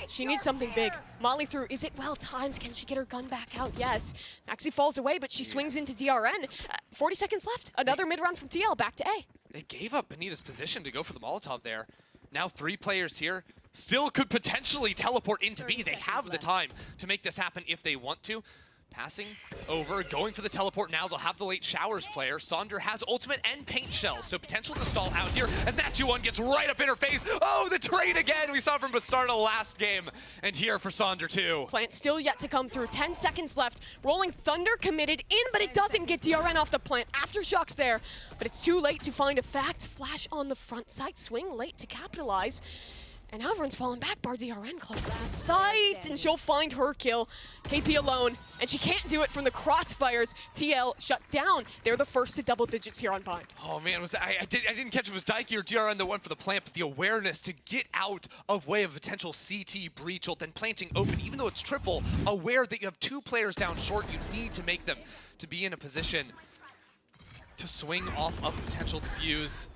She needs something big. Molly through. Is it well timed? Can she get her gun back out? Yes. Maxi falls away, but she swings into DRN. 40 seconds left. Another mid-round from TL. Back to A. They gave up Bonita's position to go for the Molotov there. Now 3 players here. Still could potentially teleport into B. They have the time to make this happen if they want to. Passing over, going for the teleport now. They'll have the late showers player. Sonder has ultimate and paint shells, so potential to stall out here as Nachi1 gets right up in her face. Oh, the trade again. We saw from Bastardo last game, and here for Sonder too. Plant still yet to come through. 10 seconds left. Rolling Thunder committed in, but it doesn't get DRN off the plant. Aftershocks there, but it's too late to find a fact. Flash on the front side, swing late to capitalize. And now everyone's falling back. Bar DRN close to the site, and she'll find her kill. KP alone, and she can't do it from the crossfires. TL shut down. They're the first to double digits here on Bind. Oh man, I didn't catch if it was Daiki or DRN that went for the plant, but the awareness to get out of way of potential CT breach, then planting open, even though it's triple, aware that you have 2 players down short, you need to make them to be in a position to swing off a potential defuse.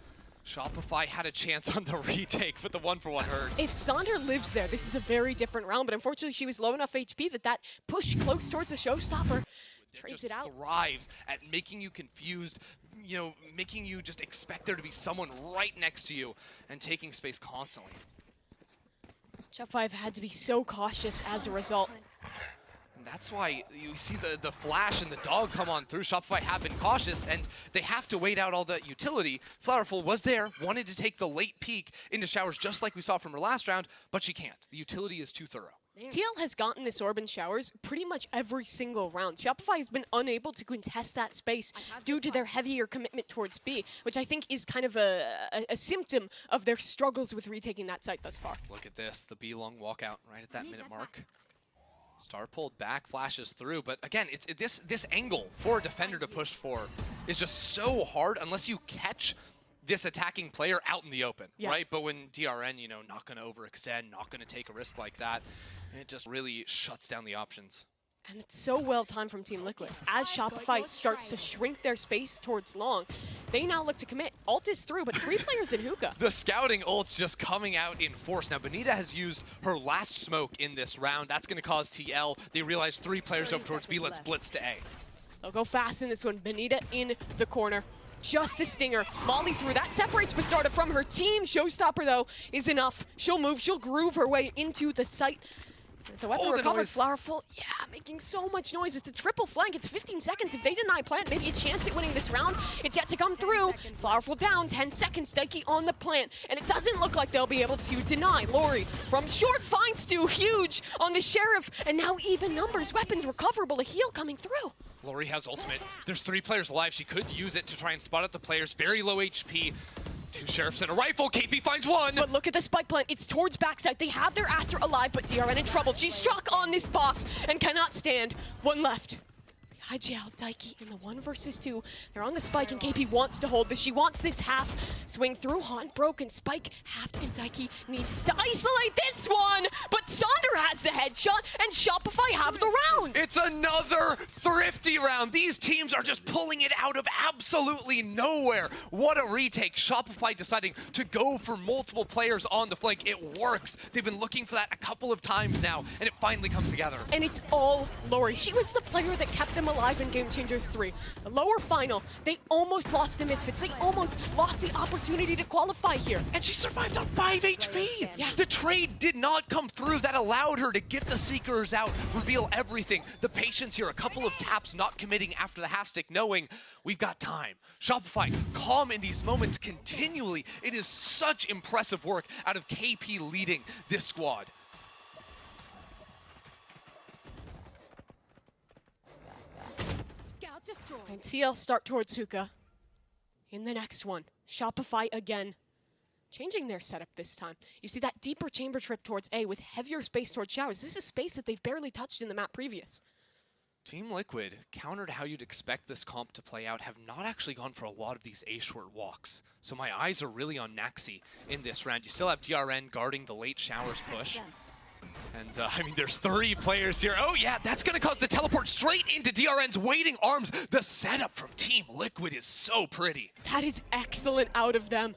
Shopify had a chance on the retake, but the 1-for-1 hurts. If Sonder lives there, this is a very different round, but unfortunately she was low enough HP that push close towards the showstopper It just it out. thrives at making you confused, you know, making you just expect there to be someone right next to you and taking space constantly. Shopify have had to be so cautious as a result. And that's why you see the flash and the dog come on through. Shopify have been cautious, and they have to wait out all the utility. Flowerful was there, wanted to take the late peek into showers just like we saw from her last round, but she can't. The utility is too thorough. TL has gotten this orb in showers pretty much every single round. Shopify has been unable to contest that space due to their heavier commitment towards B, which I think is kind of a symptom of their struggles with retaking that site thus far. Look at this, the B long walkout right at that minute mark. Star pulled back, flashes through, but again, this angle for a defender to push for is just so hard unless you catch this attacking player out in the open, right? But when DRN, you know, not going to overextend, not going to take a risk like that, it just really shuts down the options. And it's so well timed from Team Liquid. As Shopify starts to shrink their space towards long, they now look to commit. Ult is through, but 3 players in hookah. The scouting ult's just coming out in force. Now, Benita has used her last smoke in this round. That's going to cause TL. They realize 3 players over towards B. Let's blitz to A. They'll go fast in this one. Benita in the corner. Just a stinger. Molly through. That separates Bastarda from her team. Showstopper, though, is enough. She'll move. She'll groove her way into the site. The weapon recovered. Flowerful, yeah, making so much noise. It's a triple flank. It's 15 seconds. If they deny plant, maybe a chance at winning this round. It's yet to come through. Flowerful down, 10 seconds. Dikey on the plant. And it doesn't look like they'll be able to deny. Lori from short finds Stu, huge on the Sheriff. And now even numbers, weapons recoverable, a heal coming through. Lori has ultimate. There's 3 players alive. She could use it to try and spot out the players. Very low HP. 2 Sheriffs and a rifle. KP finds 1. But look at the spike plant. It's towards backside. They have their Aster alive, but DRN in trouble. She's struck on this box and cannot stand. 1 left. IGL, Dikey in the 1 versus 2. They're on the spike, and KP wants to hold this. She wants this half. Swing through, Haunt broken. Spike, half, and Dikey needs to isolate this one. But Sonder has the headshot, and Shopify have the round. It's another thrifty round. These teams are just pulling it out of absolutely nowhere. What a retake. Shopify deciding to go for multiple players on the flank. It works. They've been looking for that a couple of times now, and it finally comes together. And it's all Lori. She was the player that kept them alive in Game Changers 3. The lower final, they almost lost to Misfits. They almost lost the opportunity to qualify here. And she survived on 5 HP. Yeah. The trade did not come through. That allowed her to get the Seekers out, reveal everything. The patience here, a couple of taps, not committing after the half stick, knowing we've got time. Shopify, calm in these moments continually. It is such impressive work out of KP leading this squad. And TL start towards hookah. In the next one, Shopify again, changing their setup this time. You see that deeper chamber trip towards A with heavier space towards showers. This is space that they've barely touched in the map previous. Team Liquid, countered how you'd expect this comp to play out, have not actually gone for a lot of these A-short walks. So my eyes are really on Naxi in this round. You still have DRN guarding the late showers push. And, I mean, there's 3 players here. Oh, yeah, that's going to cause the teleport straight into DRN's waiting arms. The setup from Team Liquid is so pretty. That is excellent out of them.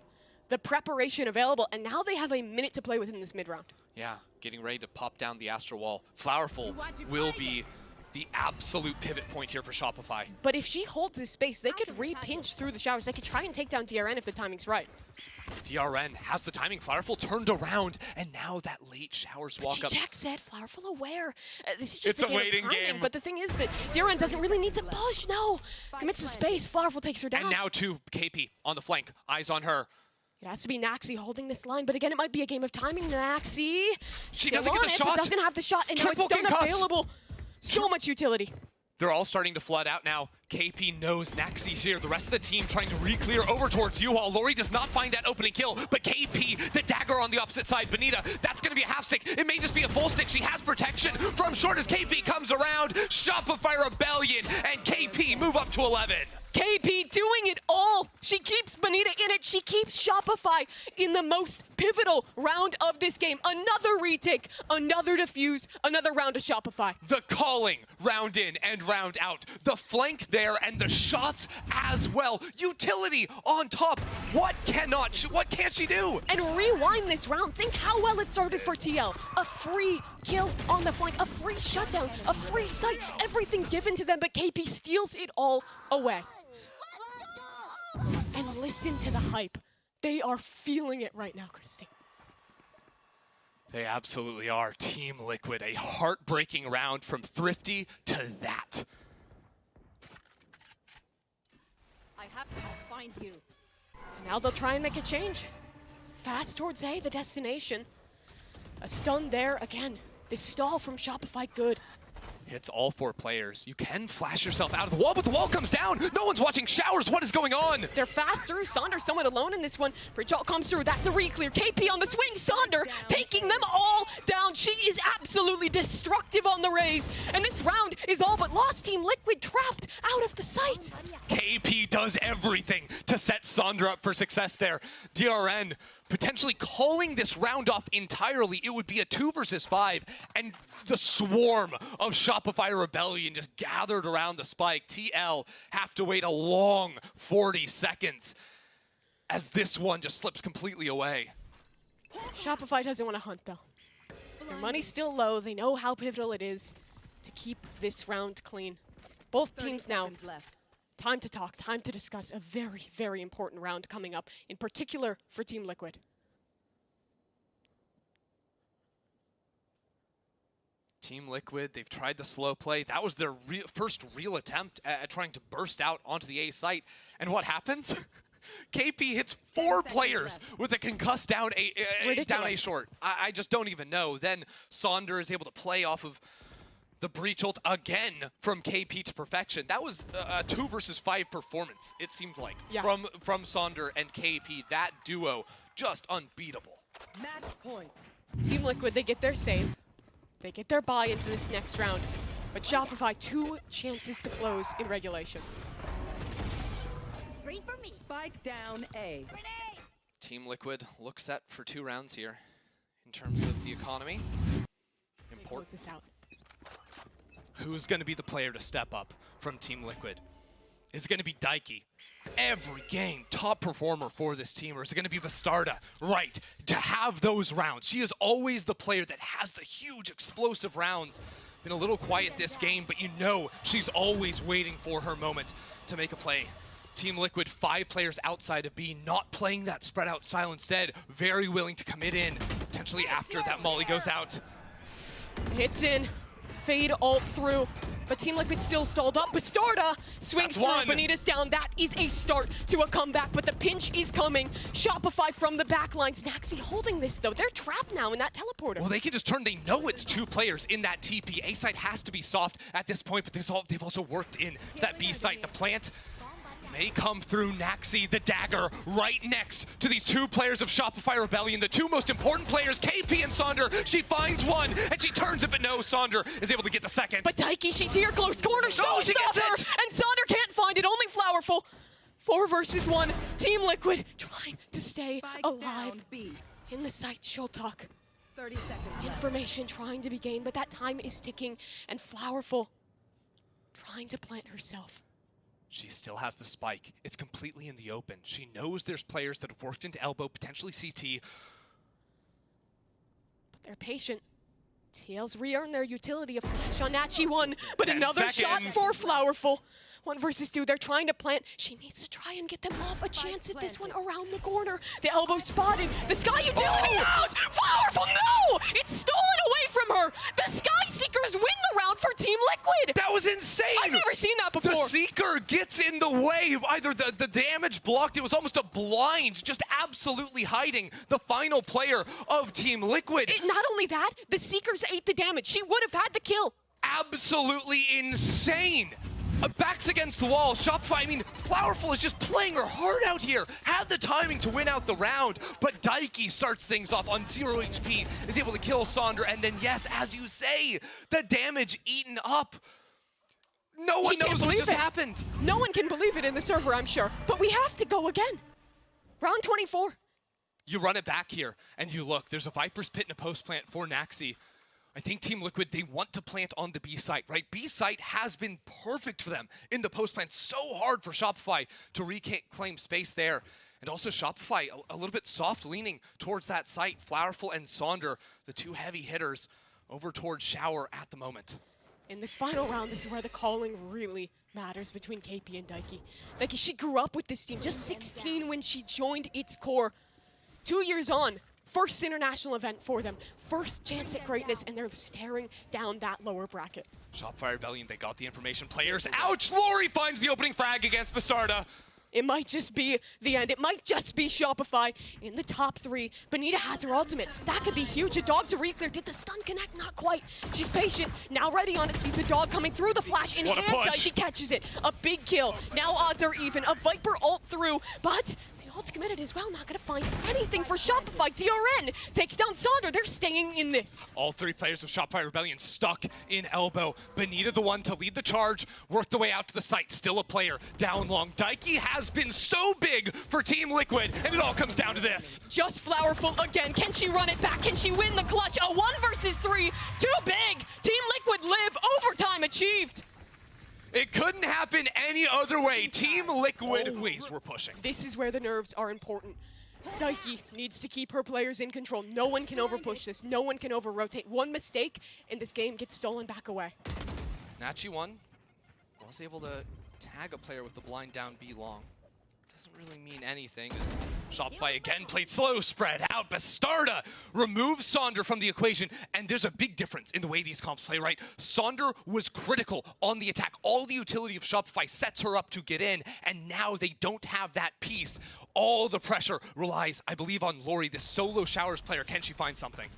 The preparation available, and now they have a minute to play within this mid-round. Yeah, getting ready to pop down the Astral Wall. Flowerful will be the absolute pivot point here for Shopify. But if she holds this space, they could re-pinch through the showers. They could try and take down DRN if the timing's right. DRN has the timing. Flowerful turned around, and now that late showers walk up. Jack said Flowerful aware. This is just It's a waiting game of timing, game. but the thing is that DRN doesn't really need to push. No, commits to space. Flowerful takes her down. And now to KP on the flank. Eyes on her. It has to be Naxi holding this line, but again, it might be a game of timing. Naxi She still doesn't get the on it, shot. but doesn't have the shot, and now it's Triple stun concuss. available. So much utility. They're all starting to flood out now. KP knows Naxi's here. The rest of the team trying to re-clear over towards U-Haul. Lori does not find that opening kill, but KP, the dagger on the opposite side. Benita, that's going to be a half stick. It may just be a full stick. She has protection from short as KP comes around. Shopify Rebellion, and KP move up to 11. KP doing it all. She keeps Benita in it. She keeps Shopify in the most pivotal round of this game. Another retake, another defuse, another round of Shopify. The calling, round in and round out. The flank there and the shots as well. Utility on top. What can't she do? And rewind this round. Think how well it started for TL. A free kill on the flank, a free shutdown, a free sight, everything given to them, but KP steals it all away. And listen to the hype. They are feeling it right now, Christy. They absolutely are. Team Liquid, a heartbreaking round from Thrifty to that. I have to find you. And now they'll try and make a change. Fast towards A, the destination. A stun there again. This stall from Shopify, good. Hits all 4 players. You can flash yourself out of the wall, but the wall comes down. No one's watching showers. What is going on? They're faster. Sonder somewhat alone in this one. Bridge ult comes through. That's a re-clear. KP on the swing. Sonder taking them all down. She is absolutely destructive on the Raze. And this round is all but lost. Team Liquid trapped out of the sight. KP does everything to set Sonder up for success there. DRN potentially calling this round off entirely. It would be a 2 versus 5, and the swarm of Shopify Rebellion just gathered around the spike. TL have to wait a long 40 seconds as this one just slips completely away. Shopify doesn't want to hunt, though. Their money's still low. They know how pivotal it is to keep this round clean. Both teams now. Left. Time to talk, time to discuss a very, very important round coming up, in particular for Team Liquid. Team Liquid, they've tried the slow play. That was their first real attempt at trying to burst out onto the A site. And what happens? KP hits 4 players with a concussed down A short. I just don't even know. Then Sonder is able to play off of the breach ult again from KP to perfection. That was a 2 versus 5 performance, it seemed like, from Sonder and KP. That duo, just unbeatable. Match point. Team Liquid, they get their save. They get their buy into this next round. But Shopify, 2 chances to close in regulation. Free for me. Spike down A. Team Liquid looks set for 2 rounds here in terms of the economy. Close this out. Who's going to be the player to step up from Team Liquid? Is it going to be Daiki? Every game, top performer for this team, or is it going to be Bastarda? Right, to have those rounds. She is always the player that has the huge explosive rounds. Been a little quiet this game, but you know she's always waiting for her moment to make a play. Team Liquid, 5 players outside of B, not playing that spread out style instead. Very willing to commit in, potentially after that molly goes out. Hits in. Fade ult through, but Team Liquid still stalled up. Bastarda swings through, Bonita's down. That is a start to a comeback, but the pinch is coming. Shopify from the backlines. Naxi holding this, though. They're trapped now in that teleporter. Well, they can just turn. They know it's 2 players in that TP. A site has to be soft at this point, but they've also worked in to that B site. The plant may come through. Naxi, the dagger, right next to these 2 players of Shopify Rebellion, the 2 most important players, KP and Sonder. She finds one, and she turns it, but no, Sonder is able to get the second. But Daiki, she's here, close corner, no, she gets it! And Sonder can't find it, only Flowerful. 4 versus 1, Team Liquid trying to stay alive. In the site, she'll talk. 30 seconds. Information trying to be gained, but that time is ticking, and Flowerful trying to plant herself. She still has the spike. It's completely in the open. She knows there's players that have worked into elbow, potentially CT. But they're patient. TL's re-earned their utility of flash on Nachi 1, but another shot for Flowerful. 1 versus 2, they're trying to plant. She needs to try and get them off a chance at this one around the corner. The elbow spotted. The Sky utility out! Flowerful, no! It's stolen away from her! The Sky Seekers win the round for Team Liquid! That was insane! I've never seen that before! The Seeker gets in the way. Either the damage blocked, it was almost a blind, just absolutely hiding the final player of Team Liquid. Not only that, the Seekers ate the damage. She would have had the kill. Absolutely insane! Backs against the wall. Shopify, I mean, Flowerful is just playing her heart out here. Had the timing to win out the round, but Daiki starts things off on 0 HP, is able to kill Sonder, and then, yes, as you say, the damage eaten up. No one knows what just happened. No one can believe it in the server, I'm sure. But we have to go again. Round 24. You run it back here, and you look. There's a Viper's Pit and a post plant for Naxi. I think Team Liquid, they want to plant on the B site, right? B site has been perfect for them in the post plant. So hard for Shopify to reclaim space there. And also Shopify, a little bit soft leaning towards that site. Flowerful and Sonder, the two heavy hitters, over towards Shower at the moment. In this final round, this is where the calling really matters between KP and Daiki. Daiki, she grew up with this team, just 16 when she joined its core. 2 years on, first international event for them, first chance at greatness, and they're staring down that lower bracket. Shopify Rebellion, they got the information. Players, ouch! Lori finds the opening frag against Bastarda. It might just be the end. It might just be Shopify in the top 3. Benita has her ultimate. That could be huge. A dog to reclear. Did the stun connect? Not quite. She's patient. Now ready on it. Sees the dog coming through the flash. In hand, Daiki catches it. A big kill. Now odds are even. A Viper ult through, but the ult's committed as well. Not going to find anything for Shopify. DRN takes down Sonder. They're staying in this. All 3 players of Shopify Rebellion stuck in elbow. Benita the one to lead the charge, work the way out to the site. Still a player down long. Daiki has been so big for Team Liquid, and it all comes down to this. Just Flowerful again. Can she run it back? Can she win the clutch? A 1 versus 3. Too big. Team Liquid live. Overtime achieved. It couldn't happen any other way. Team Liquid always were pushing. This is where the nerves are important. Daiki needs to keep her players in control. No one can overpush this. No one can over-rotate. One mistake, and this game gets stolen back away. Nachi was able to tag a player with the blind down B long. Doesn't really mean anything as Shopify again played slow, spread out. Bastarda removes Sonder from the equation, and there's a big difference in the way these comps play, right? Sonder was critical on the attack. All the utility of Shopify sets her up to get in, and now they don't have that piece. All the pressure relies, I believe, on Lori, this solo Showers player. Can she find something?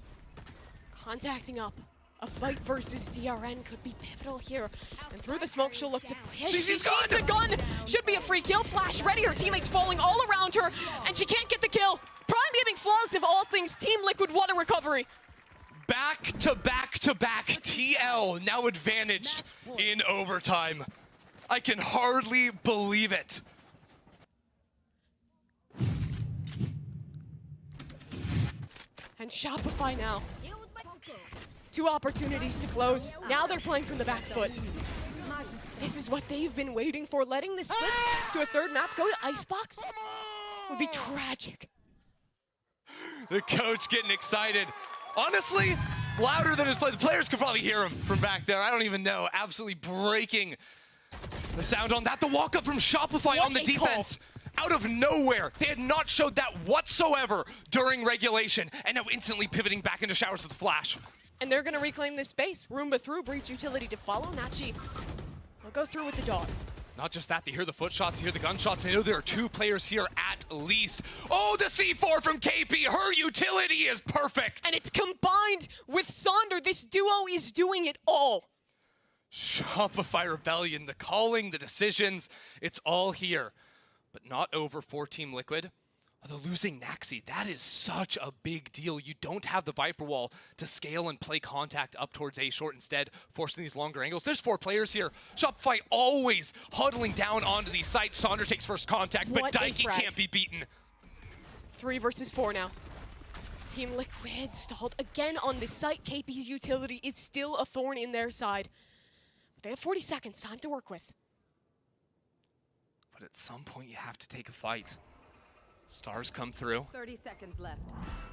Contacting up. A fight versus DRN could be pivotal here. And through the smoke, she'll look to push. She sees the gun! Should be a free kill. Flash ready. Her teammates falling all around her, and she can't get the kill. Prime gaming flawless of all things. Team Liquid, what a recovery. Back to back to back. TL now advantaged in overtime. I can hardly believe it. And Shopify now. 2 opportunities to close. Now they're playing from the back foot. This is what they've been waiting for. Letting this slip to a 3rd map go to Icebox would be tragic. The coach getting excited. Honestly, louder than his play. The players could probably hear him from back there. I don't even know. Absolutely breaking the sound on that. The walk up from Shopify on the defense. Out of nowhere. They had not showed that whatsoever during regulation. And now instantly pivoting back into Showers with the flash. And they're going to reclaim this space. Roomba through, breach utility to follow. Nachi will go through with the dog. Not just that, they hear the foot shots, they hear the gunshots. They know there are 2 players here at least. Oh, the C4 from KP. Her utility is perfect. And it's combined with Sonder. This duo is doing it all. Shopify Rebellion, the calling, the decisions, it's all here. But not over for Team Liquid. Although losing Naxi, that is such a big deal. You don't have the Viper Wall to scale and play contact up towards A short, instead forcing these longer angles. There's 4 players here. Shopify always huddling down onto these sites. Sonder takes first contact, but Daiki can't be beaten. 3 versus 4 now. Team Liquid stalled again on this site. KP's utility is still a thorn in their side. But they have 40 seconds, time to work with. But at some point you have to take a fight. Stars come through. 30 seconds left.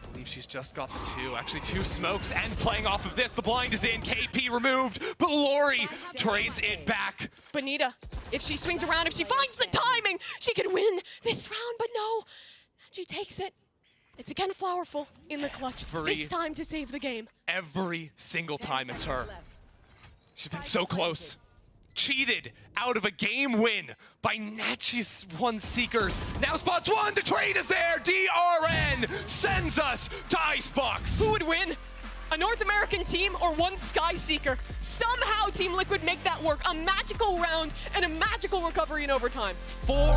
I believe she's just got the 2. Actually, 2 smokes, and playing off of this. The blind is in. KP removed, but Lori trades it back. Benita, if she swings around, if she finds the timing, she could win this round, but no. She takes it. It's again Flowerful in the clutch. This time to save the game. Every single time it's her. She's been so close. Cheated out of a game win by Nachi's 1 Seekers. Now spots 1, the trade is there. DRN sends us to Icebox. Who would win? A North American team or 1 Sky Seeker? Somehow Team Liquid make that work. A magical round and a magical recovery in overtime. 4